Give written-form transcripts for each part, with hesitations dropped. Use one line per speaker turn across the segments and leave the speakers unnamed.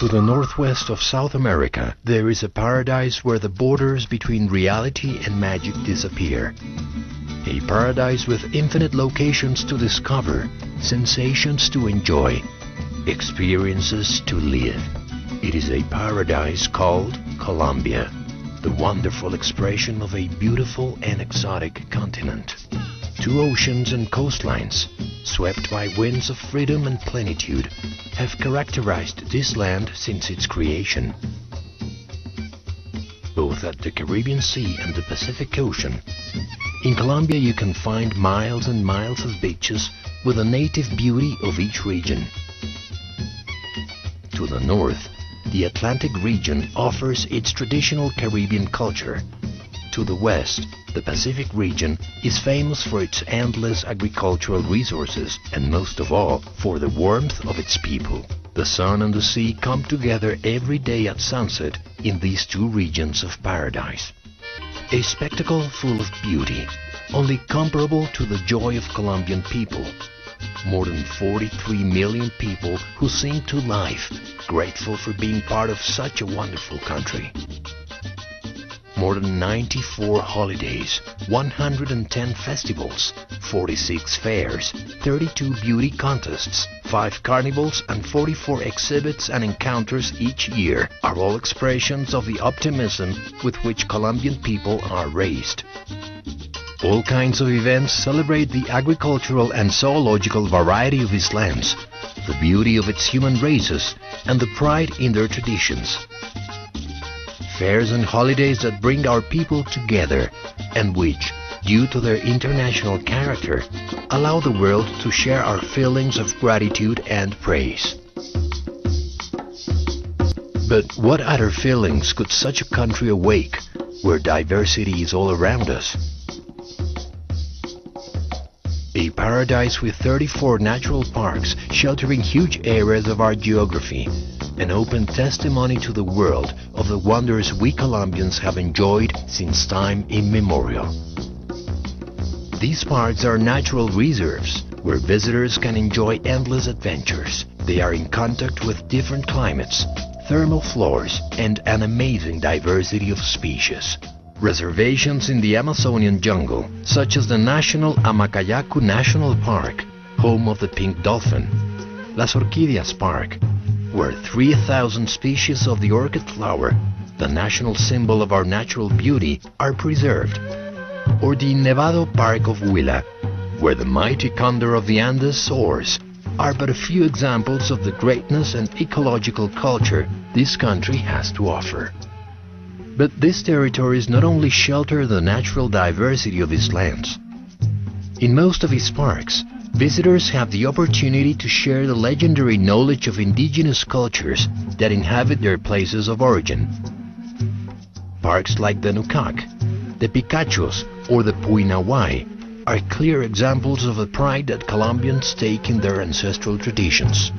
To the northwest of South America, there is a paradise where the borders between reality and magic disappear. A paradise with infinite locations to discover, sensations to enjoy, experiences to live. It is a paradise called Colombia, the wonderful expression of a beautiful and exotic continent. Two oceans and coastlines, swept by winds of freedom and plenitude, have characterized this land since its creation. Both at the Caribbean Sea and the Pacific Ocean, in Colombia you can find miles and miles of beaches with the native beauty of each region. To the north, the Atlantic region offers its traditional Caribbean culture. To the west, the Pacific region is famous for its endless agricultural resources and most of all for the warmth of its people. The sun and the sea come together every day at sunset in these two regions of paradise. A spectacle full of beauty, only comparable to the joy of Colombian people. More than 43 million people who sing to life, grateful for being part of such a wonderful country. More than 94 holidays, 110 festivals, 46 fairs, 32 beauty contests, 5 carnivals and 44 exhibits and encounters each year are all expressions of the optimism with which Colombian people are raised. All kinds of events celebrate the agricultural and zoological variety of its lands, the beauty of its human races, and the pride in their traditions. Fairs and holidays that bring our people together and which, due to their international character, allow the world to share our feelings of gratitude and praise. But what other feelings could such a country awake where diversity is all around us? A paradise with 34 natural parks sheltering huge areas of our geography, an open testimony to the world of the wonders we Colombians have enjoyed since time immemorial. These parks are natural reserves where visitors can enjoy endless adventures. They are in contact with different climates, thermal floors, and an amazing diversity of species. Reservations in the Amazonian jungle, such as the National Amacayacu National Park, home of the pink dolphin, Las Orquídeas Park, where 3,000 species of the orchid flower, the national symbol of our natural beauty, are preserved, or the Nevado Park of Huila, where the mighty condor of the Andes soars, are but a few examples of the greatness and ecological culture this country has to offer. But these territories not only shelter the natural diversity of its lands. In most of its parks, visitors have the opportunity to share the legendary knowledge of indigenous cultures that inhabit their places of origin. Parks like the Nucac, the Picachos, or the Puinawai are clear examples of the pride that Colombians take in their ancestral traditions.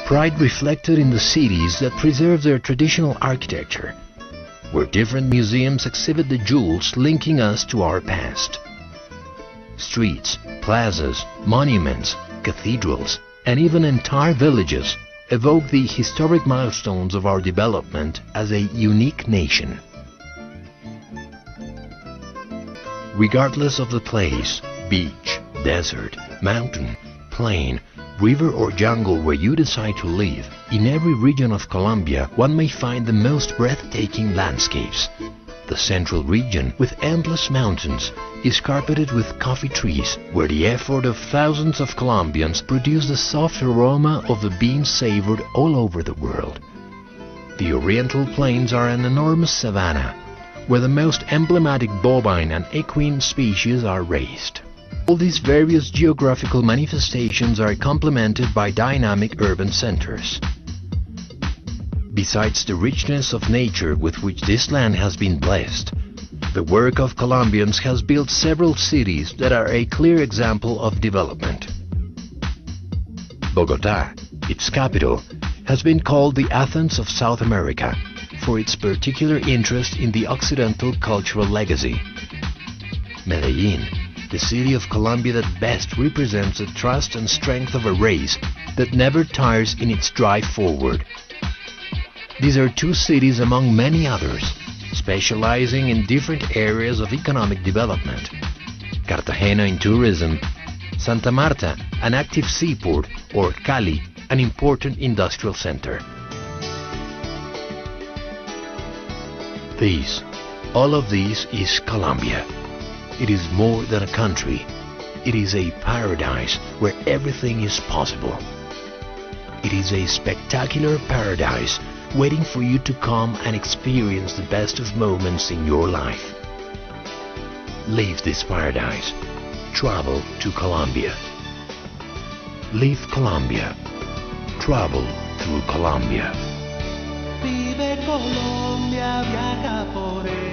Pride reflected in the cities that preserve their traditional architecture, where different museums exhibit the jewels linking us to our past. Streets, plazas, monuments, cathedrals, and even entire villages evoke the historic milestones of our development as a unique nation. Regardless of the place, beach, desert, mountain, plain, river or jungle where you decide to live, in every region of Colombia one may find the most breathtaking landscapes. The central region, with endless mountains, is carpeted with coffee trees, where the effort of thousands of Colombians produce the soft aroma of the beans savored all over the world. The Oriental Plains are an enormous savanna, where the most emblematic bovine and equine species are raised. All these various geographical manifestations are complemented by dynamic urban centers. Besides the richness of nature with which this land has been blessed, the work of Colombians has built several cities that are a clear example of development. Bogotá, its capital, has been called the Athens of South America for its particular interest in the Occidental cultural legacy. Medellín, the city of Colombia that best represents the trust and strength of a race that never tires in its drive forward. These are two cities among many others, specializing in different areas of economic development. Cartagena in tourism, Santa Marta, an active seaport, or Cali, an important industrial center. All of these is Colombia. It is more than a country. It is a paradise where everything is possible. It is a spectacular paradise waiting for you to come and experience the best of moments in your life. Leave this paradise. Travel to Colombia. Leave Colombia. Travel through Colombia.
Vive Colombia, viaja por ella.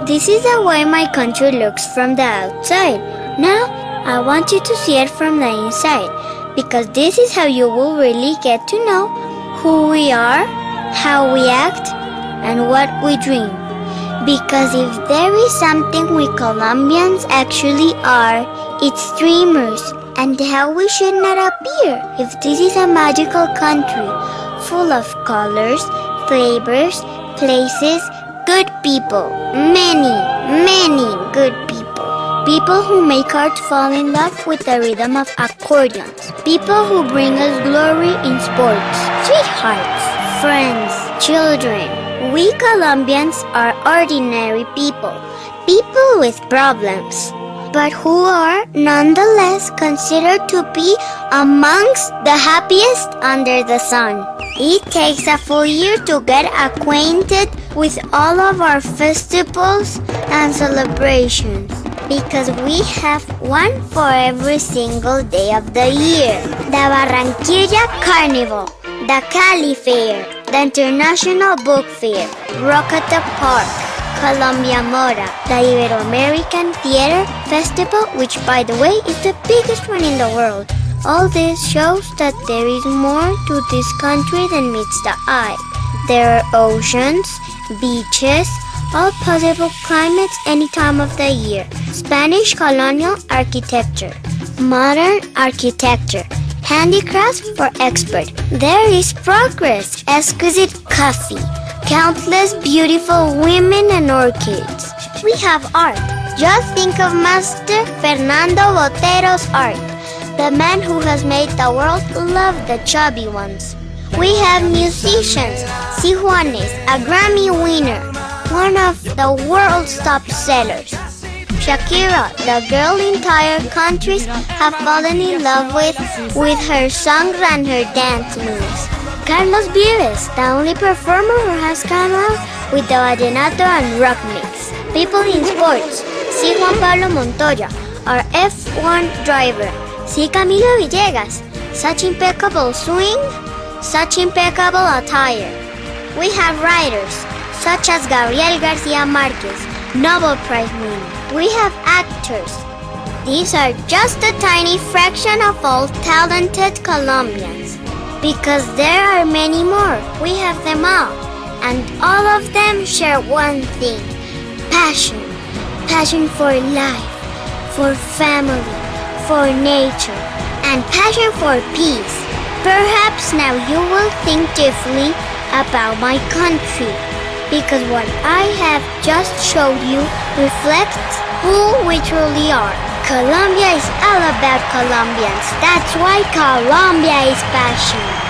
This is the way my country looks from the outside. Now, I want you to see it from the inside, because this is how you will really get to know who we are, how we act, and what we dream. Because if there is something we Colombians actually are, it's dreamers, and how we should not appear if this is a magical country, full of colors, flavors, places, good people, many good people. People who make hearts fall in love with the rhythm of accordions. People who bring us glory in sports. Sweethearts, friends, children. We Colombians are ordinary people. People with problems, but who are nonetheless considered to be amongst the happiest under the sun. It takes a full year to get acquainted with all of our festivals and celebrations, because we have one for every single day of the year. The Barranquilla Carnival, the Cali Fair, the International Book Fair, Rocata Park, Colombia Mora, the Ibero-American Theater Festival, which by the way is the biggest one in the world. All this shows that there is more to this country than meets the eye. There are oceans, beaches, all possible climates any time of the year. Spanish colonial architecture, modern architecture, handicrafts for expert. There is progress, exquisite coffee, countless beautiful women and orchids. We have art. Just think of Master Fernando Botero's art, the man who has made the world love the chubby ones. We have musicians. Si Juanes, a Grammy winner, one of the world's top sellers. Shakira, the girl entire countries have fallen in love with her songs and her dance moves. Carlos Vives, the only performer who has come out with the vallenato and rock mix. People in sports. Si Juan Pablo Montoya, our F1 driver, See Camilo Villegas, such impeccable swing, such impeccable attire. We have writers such as Gabriel Garcia Marquez, Nobel Prize winner. We have actors. These are just a tiny fraction of all talented Colombians, because there are many more. We have them all, and all of them share one thing: passion. Passion for life, for family, for nature, and passion for peace. Perhaps now you will think differently about my country, because what I have just showed you reflects who we truly are. Colombia is all about Colombians. That's why Colombia is passion.